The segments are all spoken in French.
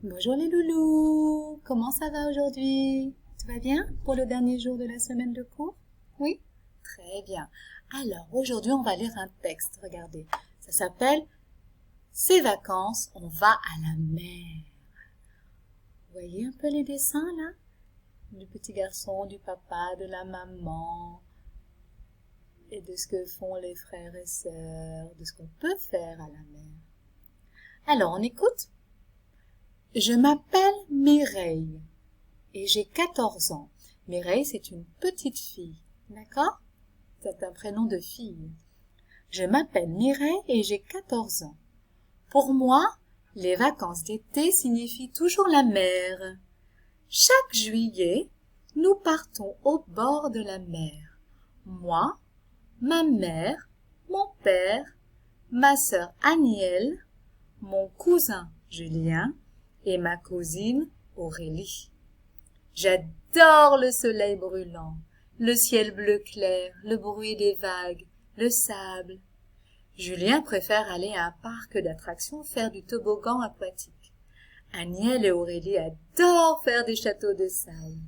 Bonjour les loulous, comment ça va aujourd'hui? Tout va bien pour le dernier jour de la semaine de cours? Oui? Très bien. Alors aujourd'hui on va lire un texte, regardez. Ça s'appelle Ces vacances, on va à la mer. Vous voyez un peu les dessins là? Du petit garçon, du papa, de la maman et de ce que font les frères et sœurs, de ce qu'on peut faire à la mer. Alors on écoute? Je m'appelle Mireille et j'ai 14 ans. Mireille, c'est une petite fille, d'accord? C'est un prénom de fille. Je m'appelle Mireille et j'ai 14 ans. Pour moi, les vacances d'été signifient toujours la mer. Chaque juillet, nous partons au bord de la mer. Moi, ma mère, mon père, ma sœur Anielle, mon cousin Julien et ma cousine Aurélie. J'adore le soleil brûlant, le ciel bleu clair, le bruit des vagues, le sable. Julien préfère aller à un parc d'attractions faire du toboggan aquatique. Anielle et Aurélie adorent faire des châteaux de sable.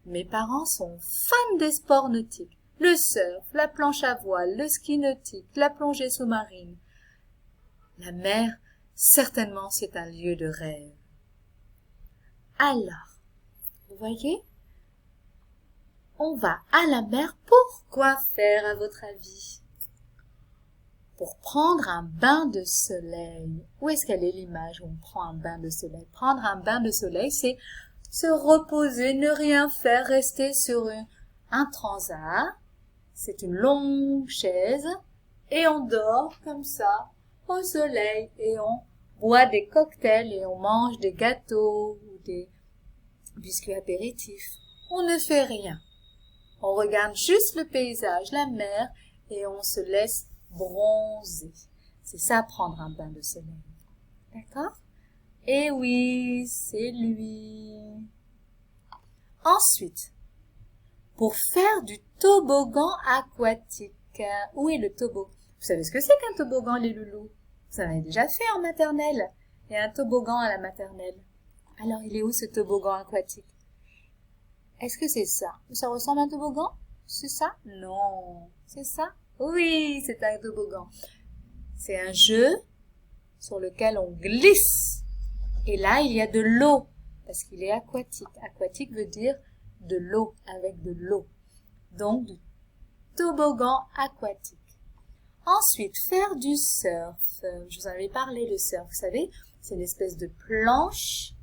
Mes parents sont fans des sports nautiques, le surf, la planche à voile, le ski nautique, la plongée sous-marine. La mer, certainement, c'est un lieu de rêve. Alors, vous voyez, on va à la mer pour quoi faire à votre avis? Pour prendre un bain de soleil. Où est-ce qu'elle est l'image où on prend un bain de soleil? Prendre un bain de soleil, c'est se reposer, ne rien faire, rester sur un transat. C'est une longue chaise et on dort comme ça au soleil et on boit des cocktails et on mange des gâteaux ou des biscuits apéritifs. On ne fait rien. On regarde juste le paysage, la mer, et on se laisse bronzer. C'est ça, prendre un bain de soleil. D'accord? Eh oui, c'est lui. Ensuite, pour faire du toboggan aquatique. Où est le toboggan? Vous savez ce que c'est qu'un toboggan, les loulous? Vous en avez déjà fait en maternelle. Il y a un toboggan à la maternelle. Alors, il est où ce toboggan aquatique? Est-ce que c'est ça? Ça ressemble à un toboggan? C'est ça? Non. C'est ça? Oui, c'est un toboggan. C'est un jeu sur lequel on glisse. Et là, il y a de l'eau, parce qu'il est aquatique. Aquatique veut dire de l'eau, avec de l'eau. Donc, du toboggan aquatique. Ensuite, faire du surf. Je vous en avais parlé, le surf, vous savez, c'est une espèce de planche,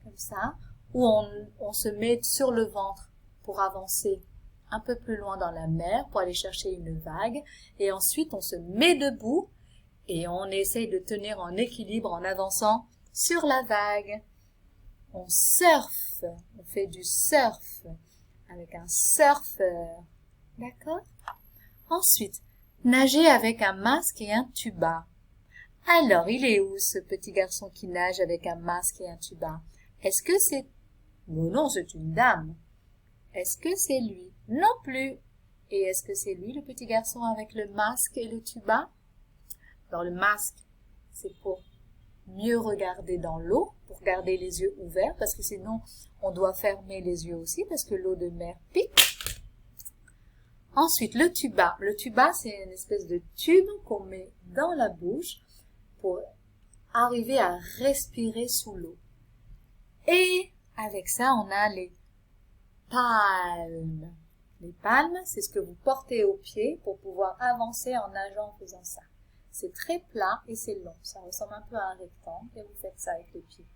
comme ça, où on se met sur le ventre pour avancer un peu plus loin dans la mer, pour aller chercher une vague, et ensuite on se met debout et on essaye de tenir en équilibre en avançant sur la vague. On surfe, on fait du surf avec un surfeur, d'accord? Ensuite, nager avec un masque et un tuba. Alors, il est où ce petit garçon qui nage avec un masque et un tuba? Est-ce que c'est... Non, c'est une dame. Est-ce que c'est lui? Non plus. Et est-ce que c'est lui, le petit garçon avec le masque et le tuba? Alors, le masque, c'est pour mieux regarder dans l'eau, pour garder les yeux ouverts, parce que sinon, on doit fermer les yeux aussi, parce que l'eau de mer pique. Ensuite, le tuba. Le tuba, c'est une espèce de tube qu'on met dans la bouche pour arriver à respirer sous l'eau. Et avec ça, on a les palmes. Les palmes, c'est ce que vous portez au pied pour pouvoir avancer en nageant en faisant ça. C'est très plat et c'est long. Ça ressemble un peu à un rectangle et vous faites ça avec les pieds.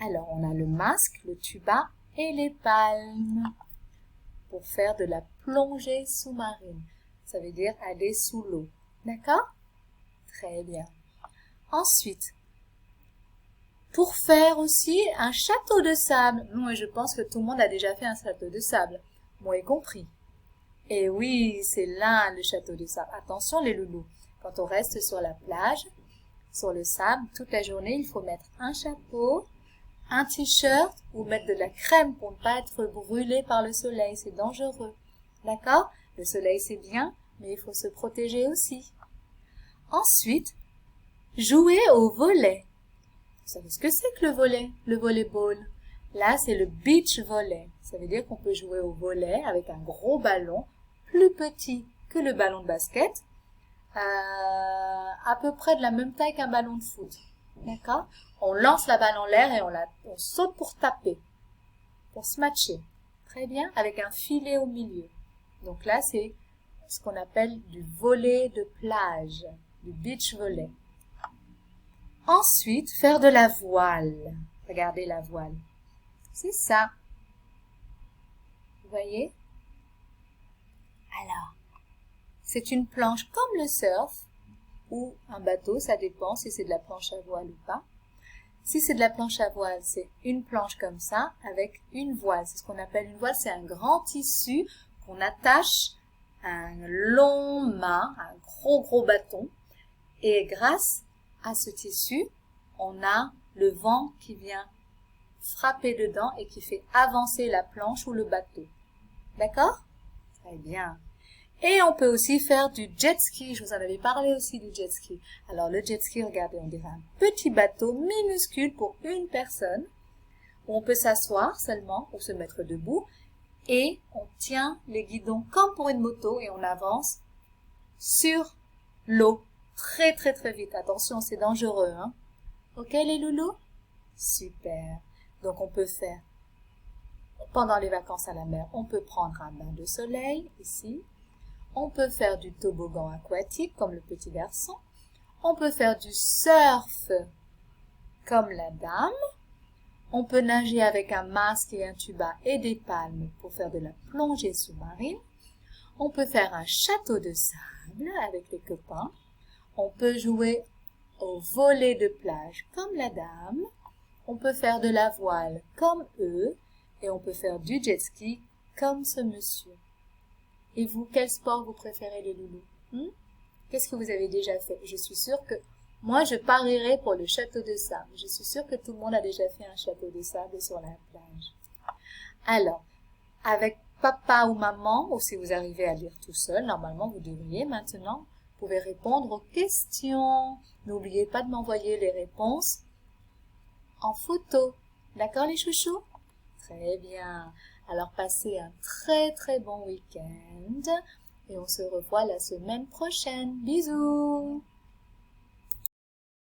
Alors, on a le masque, le tuba et les palmes pour faire de la plongée sous-marine. Ça veut dire aller sous l'eau. D'accord? Très bien. Ensuite, pour faire aussi un château de sable. Moi, je pense que tout le monde a déjà fait un château de sable. Moi y compris. Et oui, c'est là le château de sable. Attention les loulous. Quand on reste sur la plage, sur le sable, toute la journée, il faut mettre un chapeau, un t-shirt ou mettre de la crème pour ne pas être brûlé par le soleil. C'est dangereux. D'accord? Le soleil, c'est bien, mais il faut se protéger aussi. Ensuite, jouer au volley. Vous savez ce que c'est que le volleyball? Là, c'est le beach volley. Ça veut dire qu'on peut jouer au volley avec un gros ballon, plus petit que le ballon de basket, à peu près de la même taille qu'un ballon de foot. D'accord? On lance la balle en l'air et on saute pour taper, pour se matcher. Très bien, avec un filet au milieu. Donc là, c'est ce qu'on appelle du volley de plage, du beach volley. Ensuite, faire de la voile. Regardez la voile. C'est ça. Vous voyez? Alors, c'est une planche comme le surf ou un bateau, ça dépend si c'est de la planche à voile ou pas. Si c'est de la planche à voile, c'est une planche comme ça avec une voile. C'est ce qu'on appelle une voile, c'est un grand tissu qu'on attache à un long mât, un gros bâton. Et grâce à ce tissu, on a le vent qui vient frapper dedans et qui fait avancer la planche ou le bateau. D'accord? Très bien. Et on peut aussi faire du jet ski. Je vous en avais parlé aussi du jet ski. Alors le jet ski, regardez, on dirait un petit bateau minuscule pour une personne où on peut s'asseoir seulement ou se mettre debout et on tient les guidons comme pour une moto et on avance sur l'eau très vite. Attention, c'est dangereux, hein? Ok les loulous? Super. Donc on peut faire, pendant les vacances à la mer, on peut prendre un bain de soleil ici. On peut faire du toboggan aquatique comme le petit garçon. On peut faire du surf comme la dame. On peut nager avec un masque et un tuba et des palmes pour faire de la plongée sous-marine. On peut faire un château de sable avec les copains. On peut jouer au volley de plage comme la dame. On peut faire de la voile comme eux. Et on peut faire du jet ski comme ce monsieur. Et vous, quel sport vous préférez les loulous? Qu'est-ce que vous avez déjà fait? Je suis sûre que moi, je parierais pour le château de sable. Je suis sûre que tout le monde a déjà fait un château de sable sur la plage. Alors, avec papa ou maman, ou si vous arrivez à lire tout seul, normalement vous devriez maintenant, vous pouvez répondre aux questions. N'oubliez pas de m'envoyer les réponses en photo. D'accord les chouchous? Très bien. Alors passez un très bon week-end et on se revoit la semaine prochaine. Bisous!